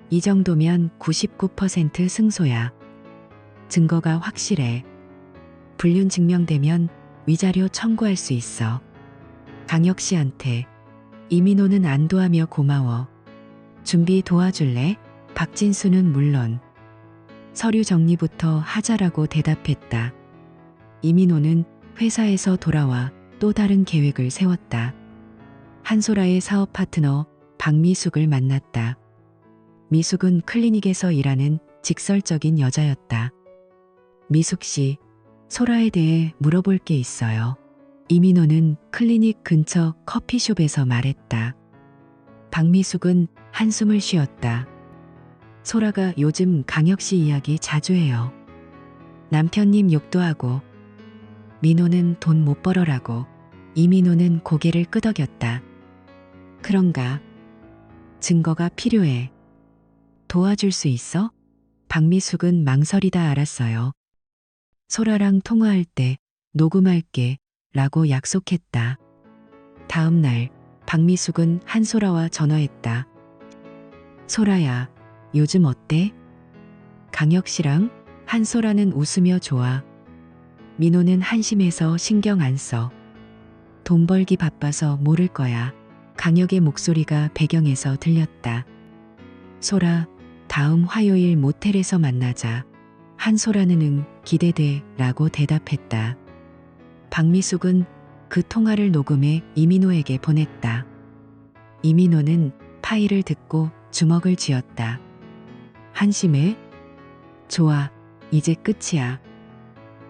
이 정도면 99% 승소야. 증거가 확실해. 불륜 증명되면 위자료 청구할 수 있어. 강혁 씨한테. 이민호는 안도하며 고마워. 준비 도와줄래? 박진수는 물론. 서류 정리부터 하자라고 대답했다. 이민호는 회사에서 돌아와 또 다른 계획을 세웠다. 한소라의 사업 파트너 박미숙을 만났다. 미숙은 클리닉에서 일하는 직설적인 여자였다. 미숙 씨, 소라에 대해 물어볼 게 있어요. 이민호는 클리닉 근처 커피숍에서 말했다. 박미숙은 한숨을 쉬었다. 소라가 요즘 강혁 씨 이야기 자주 해요. 남편님 욕도 하고. 민호는 돈 못 벌어라고. 이민호는 고개를 끄덕였다. 그런가? 증거가 필요해. 도와줄 수 있어? 박미숙은 망설이다 알았어요. 소라랑 통화할 때 녹음할게 라고 약속했다. 다음 날 박미숙은 한소라와 전화했다. 소라야, 요즘 어때? 강혁 씨랑? 한소라는 웃으며 좋아. 민호는 한심해서 신경 안 써. 돈 벌기 바빠서 모를 거야. 강혁의 목소리가 배경에서 들렸다. 소라, 다음 화요일 모텔에서 만나자. 한소라는 응, 기대돼 라고 대답했다. 박미숙은 그 통화를 녹음해 이민호에게 보냈다. 이민호는 파일을 듣고 주먹을 쥐었다. 한심해? 좋아, 이제 끝이야.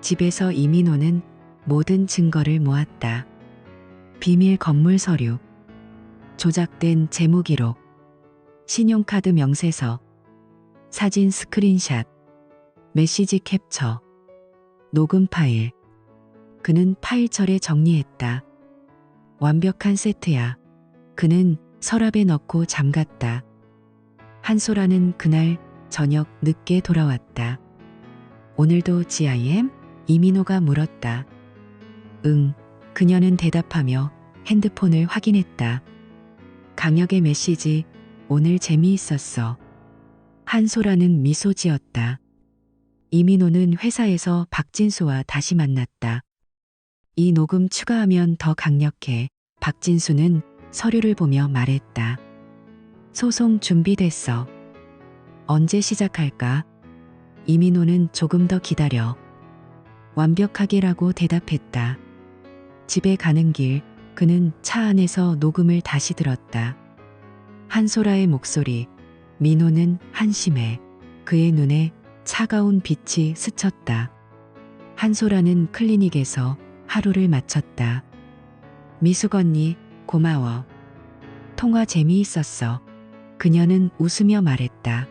집에서 이민호는 모든 증거를 모았다. 비밀 건물 서류, 조작된 재무 기록, 신용카드 명세서, 사진 스크린샷, 메시지 캡처, 녹음 파일. 그는 파일철에 정리했다. 완벽한 세트야. 그는 서랍에 넣고 잠갔다. 한소라는 그날 저녁 늦게 돌아왔다. 오늘도 GIM? 이민호가 물었다. 응, 그녀는 대답하며 핸드폰을 확인했다. 강혁의 메시지, 오늘 재미있었어. 한소라는 미소 지었다. 이민호는 회사에서 박진수와 다시 만났다. 이 녹음 추가하면 더 강력해. 박진수는 서류를 보며 말했다. 소송 준비됐어. 언제 시작할까? 이민호는 조금 더 기다려. 완벽하게라고 대답했다. 집에 가는 길, 그는 차 안에서 녹음을 다시 들었다. 한소라의 목소리, 민호는 한심해. 그의 눈에 차가운 빛이 스쳤다. 한소라는 클리닉에서 하루를 마쳤다. 미숙 언니, 고마워. 통화 재미있었어. 그녀는 웃으며 말했다.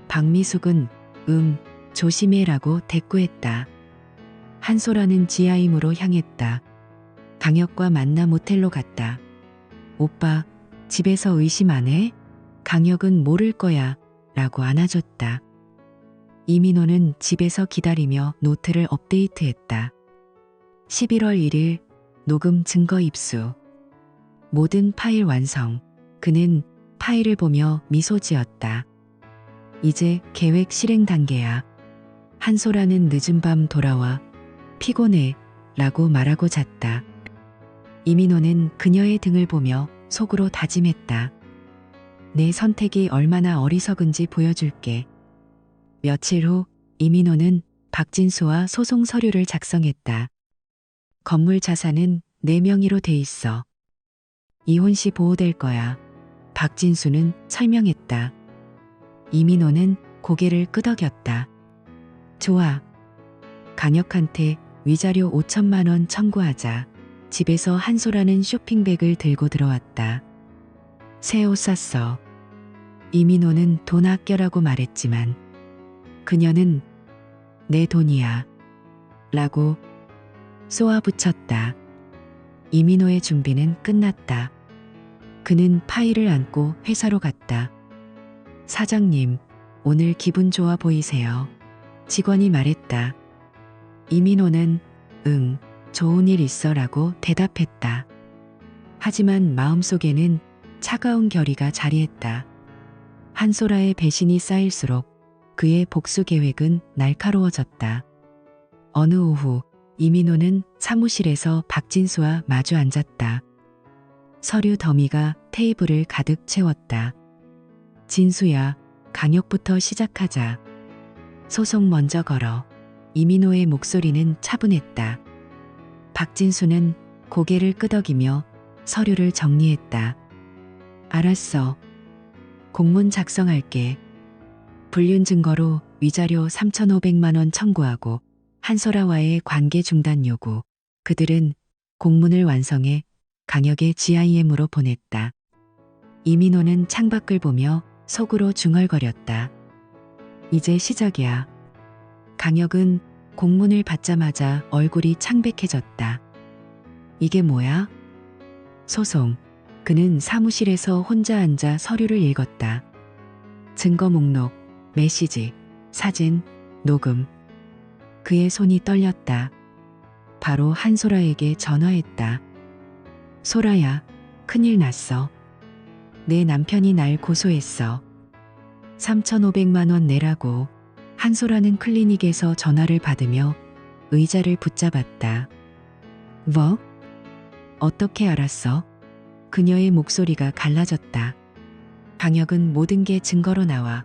박미숙은 응, 조심해라고 대꾸했다. 한소라는 지하임으로 향했다. 강혁과 만나 모텔로 갔다. 오빠, 집에서 의심 안 해? 강혁은 모를 거야 라고 안아줬다. 이민호는 집에서 기다리며 노트를 업데이트했다. 11월 1일 녹음 증거 입수. 모든 파일 완성. 그는 파일을 보며 미소 지었다. 이제 계획 실행 단계야. 한소라는 늦은 밤 돌아와 피곤해 라고 말하고 잤다. 이민호는 그녀의 등을 보며 속으로 다짐했다. 내 선택이 얼마나 어리석은지 보여줄게. 며칠 후 이민호는 박진수와 소송 서류를 작성했다. 건물 자산은 내 명의로 돼 있어. 이혼 시 보호될 거야. 박진수는 설명했다. 이민호는 고개를 끄덕였다. 좋아. 강혁한테 위자료 5천만 원 청구하자. 집에서 한소라는 쇼핑백을 들고 들어왔다. 새 옷 샀어. 이민호는 돈 아껴라고 말했지만 그녀는 내 돈이야 라고 쏘아붙였다. 이민호의 준비는 끝났다. 그는 파일을 안고 회사로 갔다. 사장님, 오늘 기분 좋아 보이세요. 직원이 말했다. 이민호는 응, 좋은 일 있어 라고 대답했다. 하지만 마음속에는 차가운 결의가 자리했다. 한소라의 배신이 쌓일수록 그의 복수 계획은 날카로워졌다. 어느 오후 이민호는 사무실에서 박진수와 마주 앉았다. 서류 더미가 테이블을 가득 채웠다. 진수야, 강혁부터 시작하자. 소송 먼저 걸어. 이민호의 목소리는 차분했다. 박진수는 고개를 끄덕이며 서류를 정리했다. 알았어. 공문 작성할게. 불륜 증거로 위자료 3,500만 원 청구하고 한소라와의 관계 중단 요구. 그들은 공문을 완성해 강혁의 GIM으로 보냈다. 이민호는 창밖을 보며 속으로 중얼거렸다. 이제 시작이야. 강혁은 공문을 받자마자 얼굴이 창백해졌다. 이게 뭐야? 소송. 그는 사무실에서 혼자 앉아 서류를 읽었다. 증거 목록, 메시지, 사진, 녹음. 그의 손이 떨렸다. 바로 한소라에게 전화했다. 소라야, 큰일 났어. 내 남편이 날 고소했어. 3,500만 원 내라고. 한소라는 클리닉에서 전화를 받으며 의자를 붙잡았다. 뭐? 어떻게 알았어? 그녀의 목소리가 갈라졌다. 강혁은 모든 게 증거로 나와.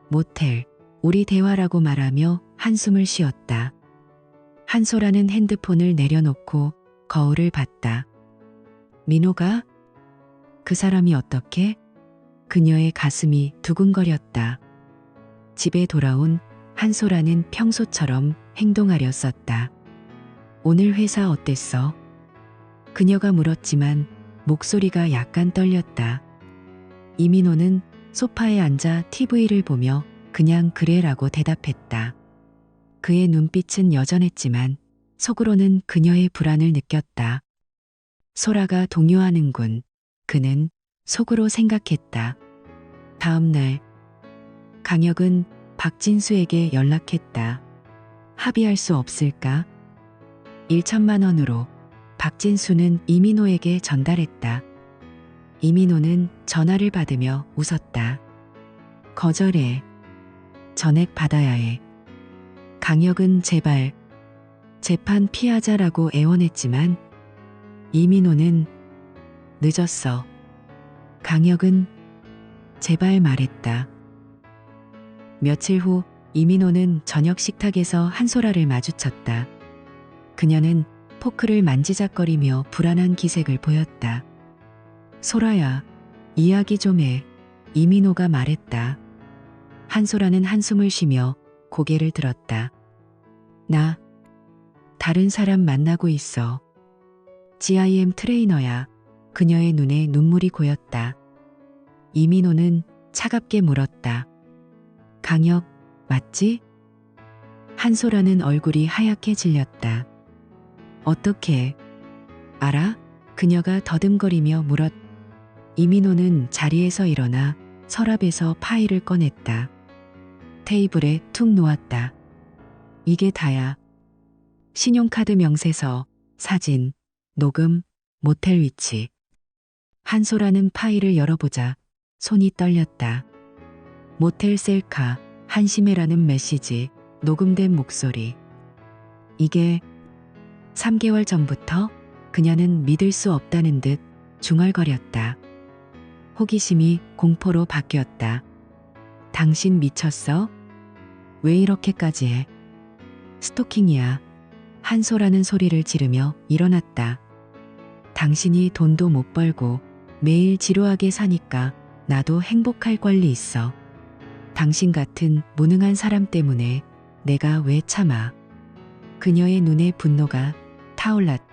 모텔, 우리 대화라고 말하며 한숨을 쉬었다. 한소라는 핸드폰을 내려놓고 거울을 봤다. 민호가? 그 사람이 어떻게? 그녀의 가슴이 두근거렸다. 집에 돌아온 한소라는 평소처럼 행동하려 썼다. 오늘 회사 어땠어? 그녀가 물었지만 목소리가 약간 떨렸다. 이민호는 소파에 앉아 TV를 보며 그냥 그래라고 대답했다. 그의 눈빛은 여전했지만 속으로는 그녀의 불안을 느꼈다. 소라가 동요하는군. 그는 속으로 생각했다. 다음 날 강혁은 박진수에게 연락했다. 합의할 수 없을까? 1천만 원으로 박진수는 이민호에게 전달했다. 이민호는 전화를 받으며 웃었다. 거절해. 전액 받아야 해. 강혁은 제발 재판 피하자라고 애원했지만 이민호는 늦었어. 강혁은 제발 말했다. 며칠 후 이민호는 저녁 식탁에서 한소라를 마주쳤다. 그녀는 포크를 만지작거리며 불안한 기색을 보였다. 소라야, 이야기 좀 해. 이민호가 말했다. 한소라는 한숨을 쉬며 고개를 들었다. 나 다른 사람 만나고 있어. GIM 트레이너야. 그녀의 눈에 눈물이 고였다. 이민호는 차갑게 물었다. 강혁, 맞지? 한소라는 얼굴이 하얗게 질렸다. 어떻게 알아? 그녀가 더듬거리며 물었. 이민호는 자리에서 일어나 서랍에서 파일을 꺼냈다. 테이블에 툭 놓았다. 이게 다야. 신용카드 명세서, 사진, 녹음, 모텔 위치. 한소라는 파일을 열어보자 손이 떨렸다. 모텔 셀카, 한심해라는 메시지, 녹음된 목소리. 이게 3개월 전부터? 그녀는 믿을 수 없다는 듯 중얼거렸다. 호기심이 공포로 바뀌었다. 당신 미쳤어? 왜 이렇게까지 해? 스토킹이야. 한소라는 소리를 지르며 일어났다. 당신이 돈도 못 벌고 매일 지루하게 사니까 나도 행복할 권리 있어. 당신 같은 무능한 사람 때문에 내가 왜 참아. 그녀의 눈에 분노가 타올랐다.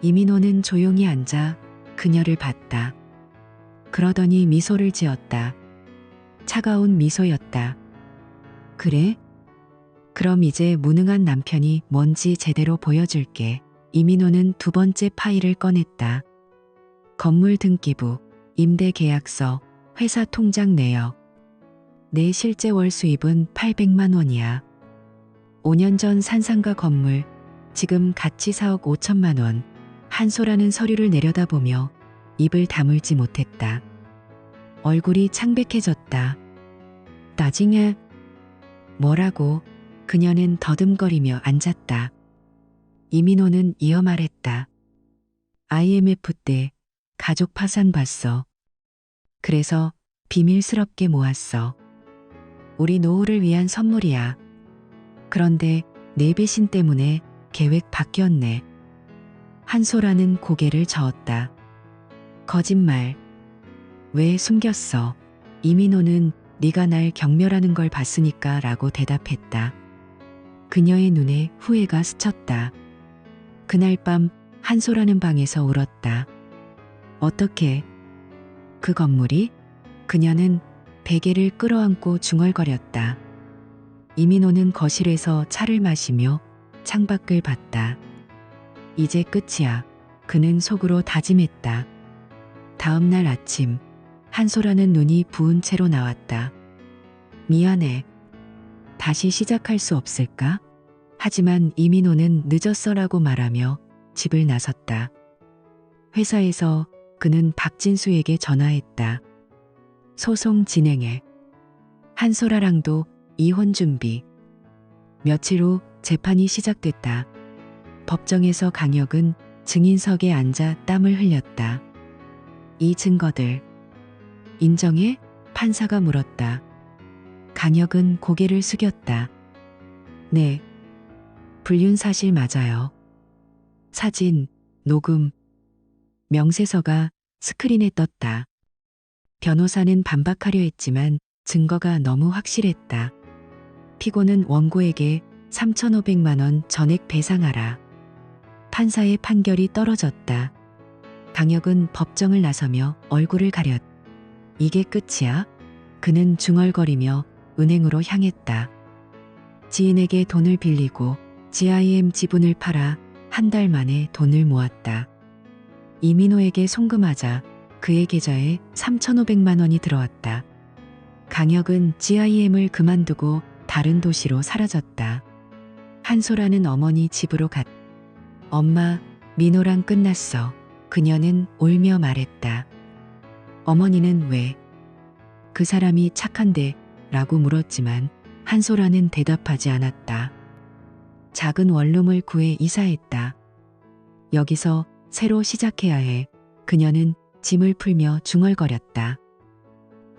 이민호는 조용히 앉아 그녀를 봤다. 그러더니 미소를 지었다. 차가운 미소였다. 그래? 그럼 이제 무능한 남편이 뭔지 제대로 보여줄게. 이민호는 두 번째 파일을 꺼냈다. 건물 등기부, 임대 계약서, 회사 통장 내역. 내 실제 월 수입은 800만 원이야. 5년 전 산 상가 건물, 지금 가치 4억 5천만 원. 한소라는 서류를 내려다보며 입을 다물지 못했다. 얼굴이 창백해졌다. 나중에 뭐라고? 그녀는 더듬거리며 앉았다. 이민호는 이어 말했다. IMF 때 가족 파산 봤어. 그래서 비밀스럽게 모았어. 우리 노후를 위한 선물이야. 그런데 내 배신 때문에 계획 바뀌었네. 한소라는 고개를 저었다. 거짓말. 왜 숨겼어? 이민호는 네가 날 경멸하는 걸 봤으니까 라고 대답했다. 그녀의 눈에 후회가 스쳤다. 그날 밤 한소라는 방에서 울었다. 어떻게? 그 건물이? 그녀는 베개를 끌어안고 중얼거렸다. 이민호는 거실에서 차를 마시며 창밖을 봤다. 이제 끝이야. 그는 속으로 다짐했다. 다음 날 아침 한소라는 눈이 부은 채로 나왔다. 미안해. 다시 시작할 수 없을까? 하지만 이민호는 늦었어라고 말하며 집을 나섰다. 회사에서 그는 박진수에게 전화했다. 소송 진행해. 한소라랑도 이혼 준비. 며칠 후 재판이 시작됐다. 법정에서 강혁은 증인석에 앉아 땀을 흘렸다. 이 증거들 인정해? 판사가 물었다. 강혁은 고개를 숙였다. 네, 불륜 사실 맞아요. 사진, 녹음, 명세서가 스크린에 떴다. 변호사는 반박하려 했지만 증거가 너무 확실했다. 피고는 원고에게 3,500만 원 전액 배상하라. 판사의 판결이 떨어졌다. 강혁은 법정을 나서며 얼굴을 가렸다. 이게 끝이야? 그는 중얼거리며 은행으로 향했다. 지인에게 돈을 빌리고 GIM 지분을 팔아 한 달 만에 돈을 모았다. 이민호에게 송금하자 그의 계좌에 3,500만 원이 들어왔다. 강혁은 GIM을 그만두고 다른 도시로 사라졌다. 한소라는 어머니 집으로 갔다. 엄마, 민호랑 끝났어. 그녀는 울며 말했다. 어머니는 왜? 그 사람이 착한데? 라고 물었지만 한소라는 대답하지 않았다. 작은 원룸을 구해 이사했다. 여기서 새로 시작해야 해. 그녀는 짐을 풀며 중얼거렸다.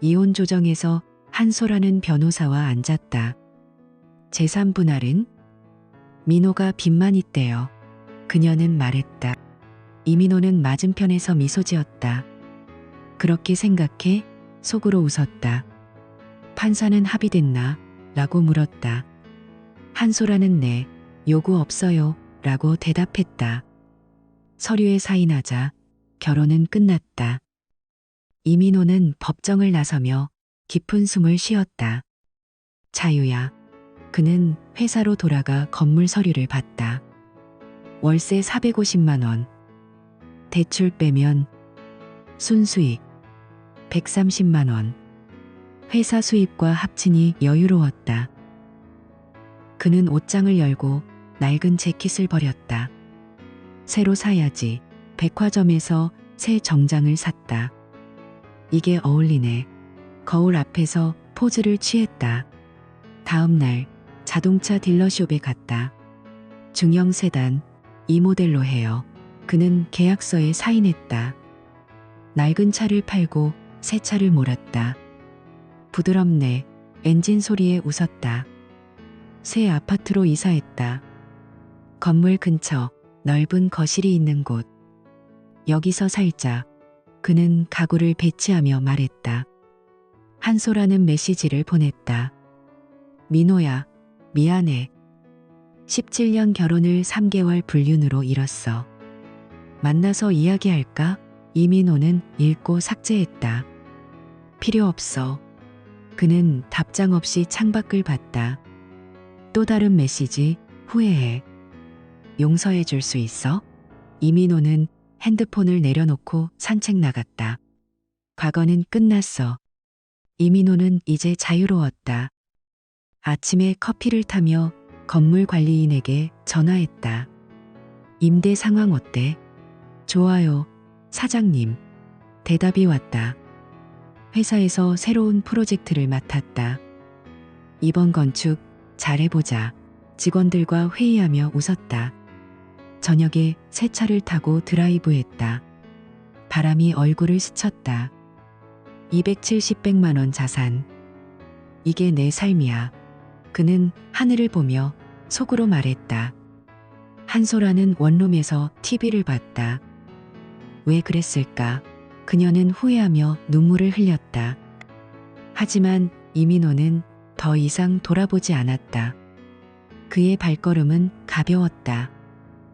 이혼 조정에서 한소라는 변호사와 앉았다. 재산 분할은? 민호가 빚만 있대요. 그녀는 말했다. 이민호는 맞은편에서 미소 지었다. 그렇게 생각해? 속으로 웃었다. 판사는 합의됐나? 라고 물었다. 한소라는 네, 요구 없어요. 라고 대답했다. 서류에 사인하자 결혼은 끝났다. 이민호는 법정을 나서며 깊은 숨을 쉬었다. 자유야. 그는 회사로 돌아가 건물 서류를 봤다. 월세 450만 원. 대출 빼면 순수익 130만 원. 회사 수입과 합치니 여유로웠다. 그는 옷장을 열고 낡은 재킷을 버렸다. 새로 사야지. 백화점에서 새 정장을 샀다. 이게 어울리네. 거울 앞에서 포즈를 취했다. 다음 날 자동차 딜러숍에 갔다. 중형 세단, 이 모델로 해요. 그는 계약서에 사인했다. 낡은 차를 팔고 새 차를 몰았다. 부드럽네. 엔진 소리에 웃었다. 새 아파트로 이사했다. 건물 근처 넓은 거실이 있는 곳. 여기서 살자. 그는 가구를 배치하며 말했다. 한소라는 메시지를 보냈다. 민호야, 미안해. 17년 결혼을 3개월 불륜으로 이뤘어. 만나서 이야기할까? 이민호는 읽고 삭제했다. 필요 없어. 그는 답장 없이 창밖을 봤다. 또 다른 메시지, 후회해. 용서해 줄 수 있어? 이민호는 핸드폰을 내려놓고 산책 나갔다. 과거는 끝났어. 이민호는 이제 자유로웠다. 아침에 커피를 타며 건물 관리인에게 전화했다. 임대 상황 어때? 좋아요, 사장님. 대답이 왔다. 회사에서 새로운 프로젝트를 맡았다. 이번 건축 잘해보자. 직원들과 회의하며 웃었다. 저녁에 새 차를 타고 드라이브했다. 바람이 얼굴을 스쳤다. 270백만 원 자산. 이게 내 삶이야. 그는 하늘을 보며 속으로 말했다. 한소라는 원룸에서 TV를 봤다. 왜 그랬을까? 그녀는 후회하며 눈물을 흘렸다. 하지만 이민호는 더 이상 돌아보지 않았다. 그의 발걸음은 가벼웠다.